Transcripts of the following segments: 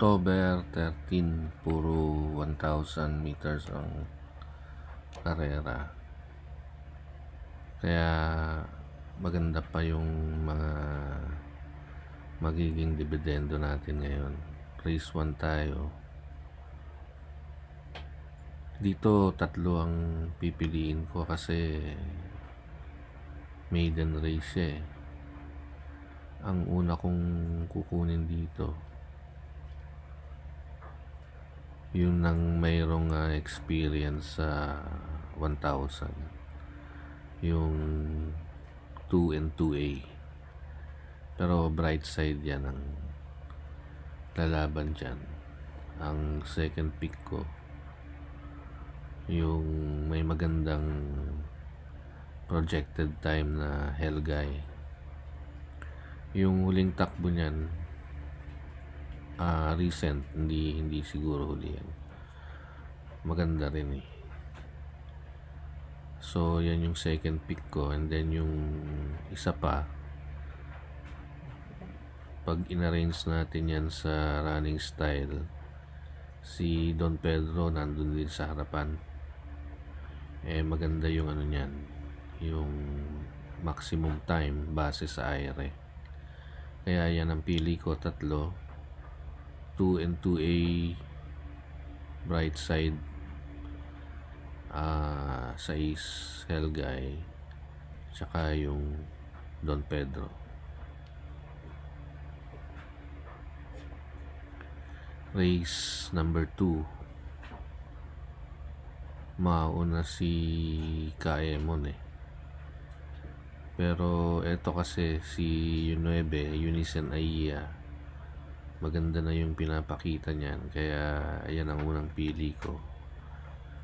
October 13, puro 1,000 meters ang karera. Kaya maganda pa yung mga magiging dividendo natin ngayon. Race 1 tayo. Dito 3 ang pipiliin ko kasi maiden race eh. Ang una kong kukunin dito yun nang mayroong experience sa 1,000, yung 2 and 2A, pero bright side yan ang lalaban dyan. Ang second pick ko yung may magandang projected time na Helgay. Yung huling takbo niyan recent, hindi siguro huli yan, maganda rin eh. So yan yung second pick ko. And then yung isa pa, pag inarrange natin yan sa running style, si Don Pedro nandun din sa harapan, maganda yung ano niyan, yung maximum time base sa aire. Kaya yan ang pili ko, 3, 2 and 2A bright side, 6 Helgay, tsaka yung Don Pedro. Race number 2, mauna si Kaemon pero eto kasi si Unebe, Unison Aiya, maganda na yung pinapakita niyan, kaya ayan ang unang pili ko.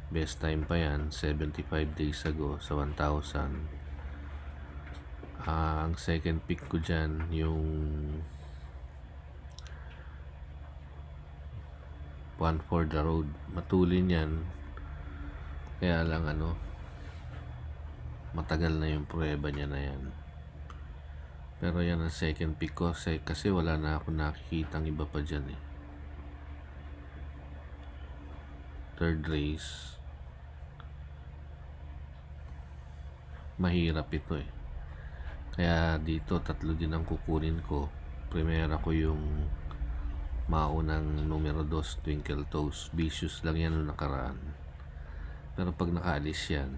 Best time pa yan, 75 days ago sa 1,000. Ang second pick ko dyan yung One for the Road. Matulin yan, kaya lang matagal na yung prueba niya na yan. Pero yan ang second pick ko kasi wala na ako nakikitang iba pa dyan eh. Third race, mahirap ito eh. Kaya dito 3 din ang kukunin ko. Primera ko yung maunang numero 2, Twinkle Toes. Vicious lang yan noong nakaraan, pero pag nakaalis yan,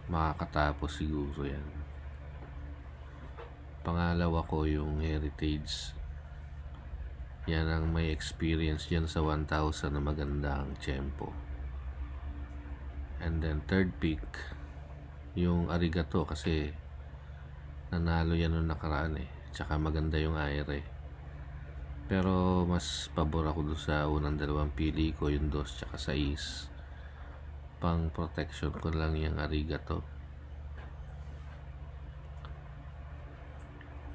makakatapos siguro yan. Pangalawa ko yung Heritage. Yan ang may experience yan sa 1,000 na magandang tempo. And then third pick yung Arigato, kasi nanalo yan noong nakaraan tsaka maganda yung aire. Pero mas pabor ako doon sa unang dalawang pili ko, yung 2 tsaka 6. Pang protection ko lang yung Arigato.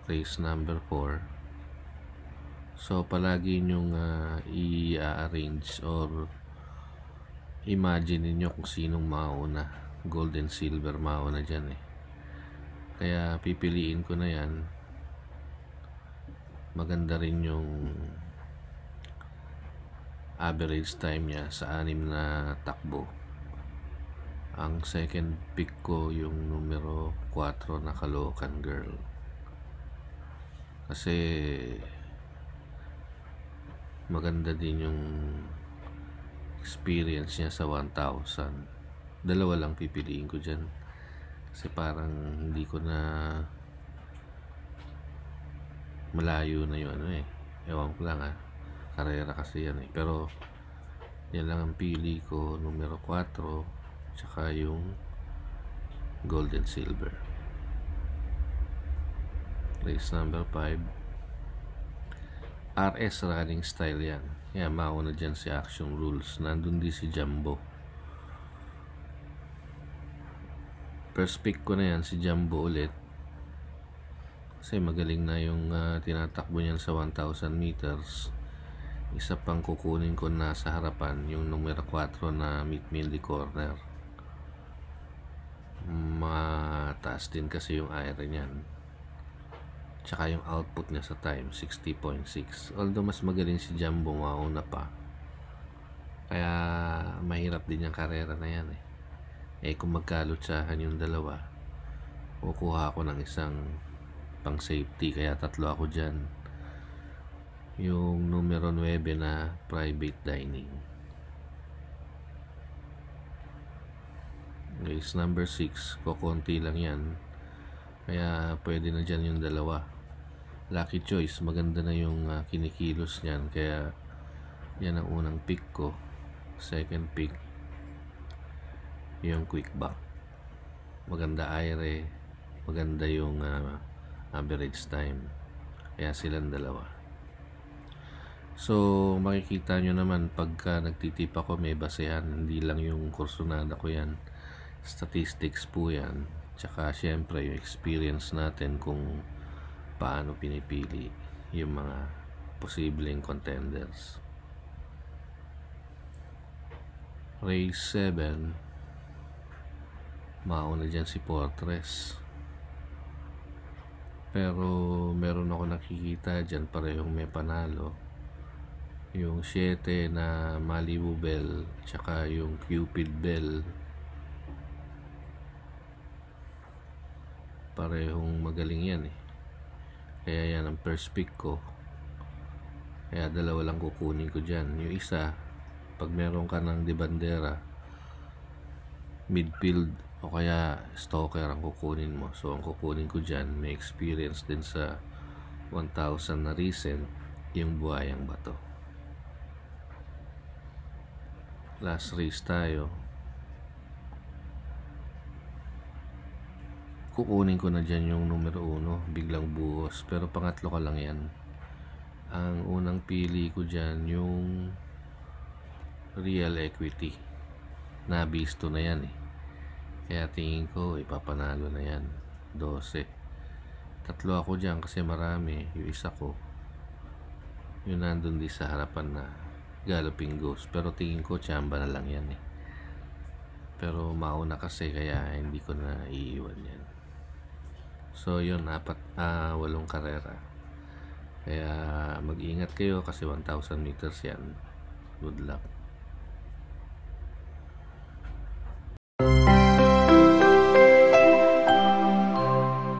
Race number 4. So palagi nyong i-arrange or imagine niyo kung sinong mauna. Gold and silver mauna dyan kaya pipiliin ko na yan. Maganda rin yung average time niya sa 6 na takbo. Ang second pick ko yung numero 4 na Caloocan Girl, kasi maganda din yung experience niya sa 1,000. Dalawa lang pipiliin ko dyan kasi parang hindi ko na malayo na yung ewan ko lang karera kasi yan pero yan lang ang pili ko, numero 4 tsaka yung gold and silver. Race number 5, RS running style yan. Mauna dyan si Action Rules. Nandun din si Jumbo. First pick ko na yan si Jumbo ulit, kasi magaling na yung tinatakbo niyan sa 1,000 meters. Isa pang kukunin ko na sa harapan, yung numero 4 na Meet Me in the Corner. Mataas din kasi yung air niyan. tsaka yung output niya sa time 60.6. Although mas magaling si Jumbo, mauna pa, kaya mahirap din yung karera na yan kung magkalutsahan yung dalawa, kukuha ako ng isang pang safety, kaya tatlo ako dyan. Yung numero 9 na private dining. Race number 6, kukunti lang yan, kaya pwede na dyan yung dalawa. Lucky Choice, maganda na yung kinikilos niyan, kaya yan ang unang pick ko. Second pick, yung Quick Back, maganda aire, maganda yung average time, kaya silang dalawa. So makikita nyo naman pagka nagtitip ako, may basehan, hindi lang yung kursonada ko yan, statistics po yan, tsaka syempre yung experience natin kung paano pinipili yung mga posibleng contenders. Race 7, mauna dyan si Fortress, pero meron ako nakikita dyan parehong may panalo, yung 7 na Malibu Bell tsaka yung Cupid Bell, parehong magaling yan kaya yan ang first pick ko, kaya dalawa lang kukunin ko dyan. Yung isa, pag meron ka ng de bandera, midfield o kaya stalker ang kukunin mo. So ang kukunin ko dyan, may experience din sa 1,000 na recent, yung Buhayang Bato. Last race tayo, kukunin ko na dyan yung numero 1, Biglang Buhos, pero pangatlo ka lang yan. Ang unang pili ko dyan yung Real Equity, nabisto na yan kaya tingin ko ipapanalo na yan. 12, tatlo ako dyan kasi marami. Yung isa ko, yung nandun di sa harapan na Galloping Ghost, pero tingin ko tsamba na lang yan pero mauna kasi, kaya hindi ko na iiwan yan. So yun, 8 karera, kaya mag-ingat kayo kasi 1,000 meters yan. Good luck.